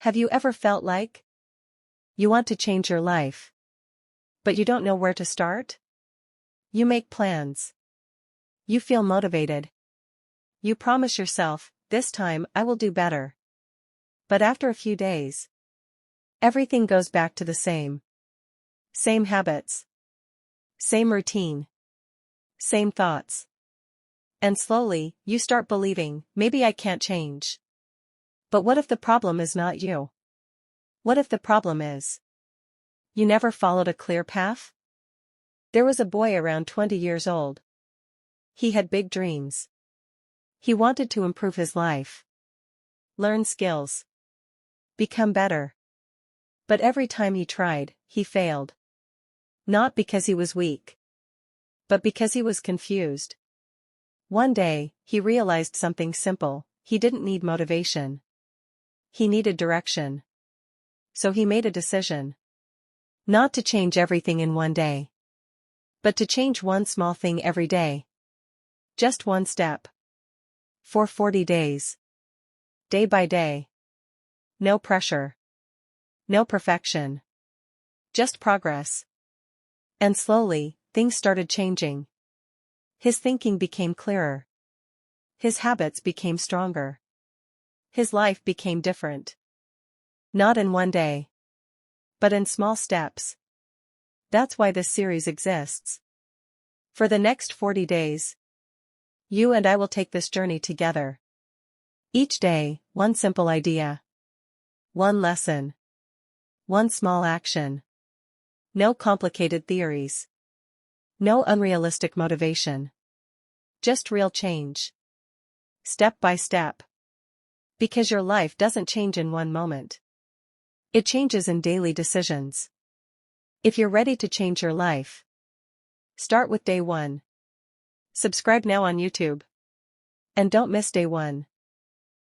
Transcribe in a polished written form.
Have you ever felt like you want to change your life, but you don't know where to start? You make plans. You feel motivated. You promise yourself, this time I will do better. But after a few days, everything goes back to the same. Same habits. Same routine. Same thoughts. And slowly, you start believing, maybe I can't change. But what if the problem is not you? What if the problem is you never followed a clear path? There was a boy around 20 years old. He had big dreams. He wanted to improve his life, learn skills, become better. But every time he tried, he failed. Not because he was weak, but because he was confused. One day, he realized something simple: he didn't need motivation. He needed direction. So he made a decision. Not to change everything in one day, but to change one small thing every day. Just one step. For 40 days. Day by day. No pressure. No perfection. Just progress. And slowly, things started changing. His thinking became clearer. His habits became stronger. His life became different. Not in one day, but in small steps. That's why this series exists. For the next 40 days, you and I will take this journey together. Each day, one simple idea. One lesson. One small action. No complicated theories. No unrealistic motivation. Just real change. Step by step. Because your life doesn't change in one moment. It changes in daily decisions. If you're ready to change your life, start with day 1. Subscribe now on YouTube. And don't miss day 1.